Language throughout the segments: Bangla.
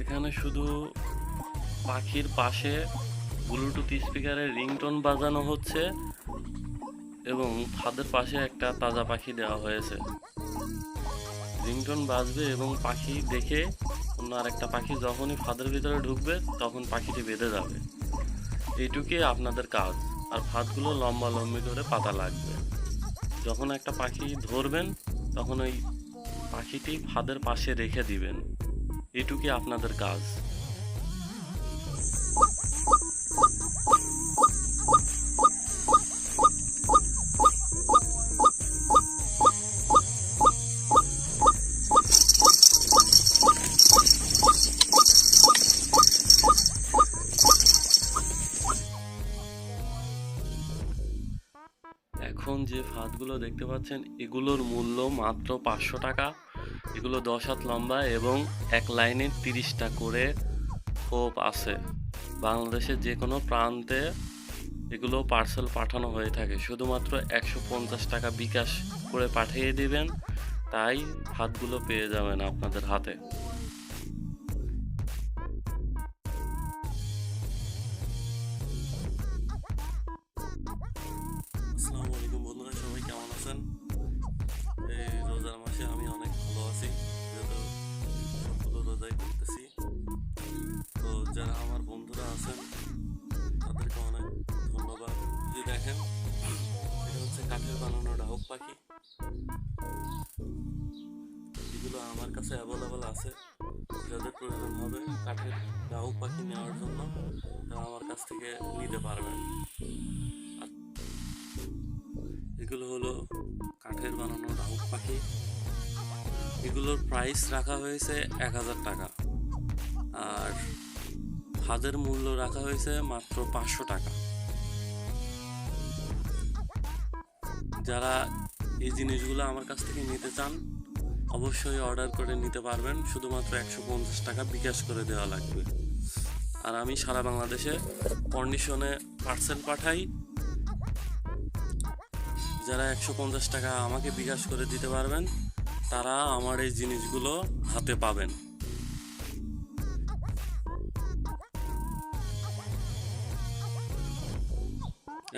এখানে শুধু পাখির পাশে ব্লুটুথ স্পিকারের রিংটোন বাজানো হচ্ছে এবং ফাঁদের পাশে একটা তাজা পাখি দেওয়া হয়েছে। রিংটোন বাজবে এবং পাখি দেখে অন্য আরেকটা পাখি যখনই ফাঁদের ভিতরে ঢুকবে তখন পাখিটি বেঁধে যাবে। এইটুকুই আপনাদের কাজ। আর ফাঁদগুলো লম্বা লম্বি করে পাতা লাগবে। যখন একটা পাখি ধরবেন তখন ওই পাখিটি ফাঁদের পাশে রেখে দিবেন। এটুকুই আপনাদের কাজ। এখন যে ফাঁদগুলো দেখতে পাচ্ছেন এগুলোর মূল্য মাত্র 500 টাকা। এগুলো 10 হাত লম্বা এবং এক লাইনে 30টা করে খোপ আছে। বাংলাদেশের যে কোনো প্রান্তে এগুলো পার্সেল পাঠানো হয়ে থাকে। শুধুমাত্র 150 টাকা বিকাশ করে পাঠিয়ে দিবেন, তাই ফাঁদগুলো পেয়ে যাবেন আপনাদের হাতে। আসসালামু আলাইকুম বন্ধুরা, সবাই কেমন আছেন? এই রোজার মাসে আমি অনেক ভালো আছি, যেহেতু সবগুলো রোজাই করতেছি। তো যারা আমার বন্ধুরা আছেন তাদেরকে অনেক ধন্যবাদ। যে দেখেন, এটা হচ্ছে কাঠের বানানো ডাহুক পাখি। এগুলো আমার কাছে অ্যাভেলেবল আছে। যাদের প্রয়োজন হবে কাঠের ডাহুক পাখি নেওয়ার জন্য তারা আমার কাছ থেকে নিতে পারবেন। এগুলো হলো কাঠের বানানো ডাহুক পাখি। এগুলোর প্রাইস রাখা হয়েছে 1000 টাকা, আর ফাঁদের মূল্য রাখা হয়েছে মাত্র 500 টাকা। যারা এই জিনিসগুলো আমার কাছ থেকে নিতে চান অবশ্যই অর্ডার করে নিতে পারবেন। শুধুমাত্র 150 টাকা বিকাশ করে দেওয়া লাগবে। আর আমি সারা বাংলাদেশে কন্ডিশনে পার্সেল পাঠাই। যারা 150 টাকা আমাকে বিকাশ করে দিতে পারবেন তারা আমার এই জিনিসগুলো হাতে পাবেন।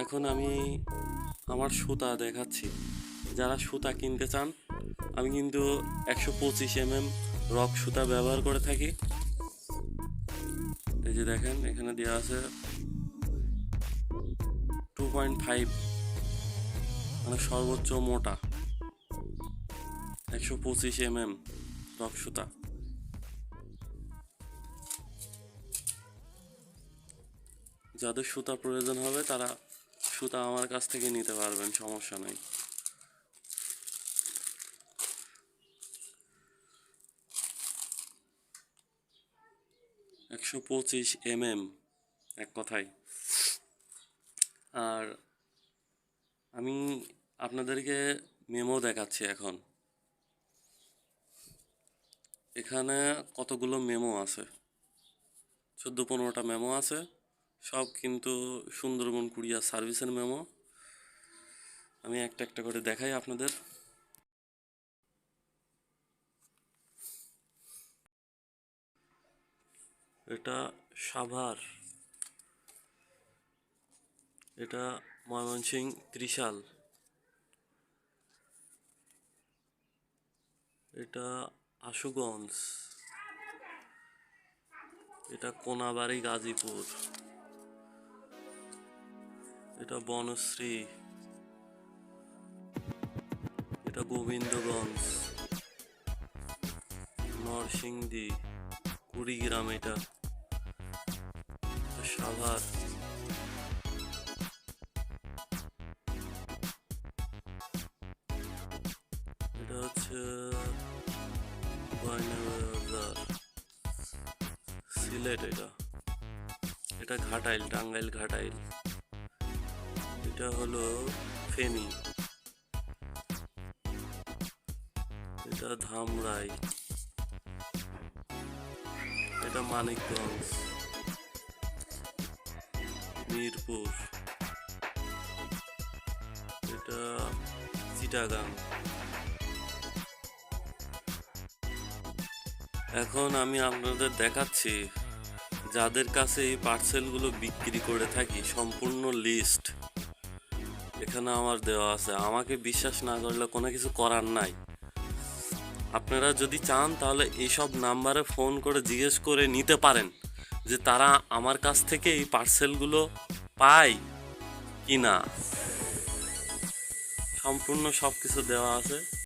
এখন আমি আমার সুতা দেখাচ্ছি। যারা সুতা কিনতে চান, আমি কিন্তু 125 mm রক সুতা ব্যবহার করে থাকি। এই যে দেখেন, এখানে দেওয়া আছে 2.5, মানে সর্বোচ্চ মোটা 125 mm রক সুতা। যাদের সুতা প্রয়োজন হবে তারা সুতা আমার কাছ থেকে নিতে পারবেন, সমস্যা নেই। mm, এক কথায়। আর আমি আপনাদেরকে মেমো দেখাচ্ছি এখন। এখানে কতগুলো মেমো আছে, 14-15টা মেমো আছে। সব কিন্তু সুন্দরবন কুরিয়ার সার্ভিসের মেমো। আমি একটা একটা করে দেখাই আপনাদের। এটা সাভার, এটা ময়মনসিংহ ত্রিশাল, এটা আশুগঞ্জ, এটা কোনাবাড়ি গাজীপুর, এটা বনশ্রী, এটা গোবিন্দগঞ্জ, নরসিংদী, কুড়িগ্রাম, এটা সাভার, এটা হচ্ছে সিলেট, এটা এটা ঘাটাইল, টাঙ্গাইল ঘাটাইল। এটা হলো ফেনী, এটা ধামরাই, এটা মানিকগঞ্জ, মিরপুর, এটা চিটাগাং। এখন আমি আপনাদের দেখাচ্ছি যাদের কাছে এই পার্সেলগুলো বিক্রি করে থাকি, সম্পূর্ণ লিস্ট এখানে আমার দেওয়া আছে। আমাকে বিশ্বাস না করলে কোনো কিছু করার নাই। আপনারা যদি চান তাহলে এইসব নাম্বারে ফোন করে জিজ্ঞেস করে নিতে পারেন যে তারা আমার কাছ থেকে এই পার্সেলগুলো পায় কি না। সম্পূর্ণ সব কিছু দেওয়া আছে।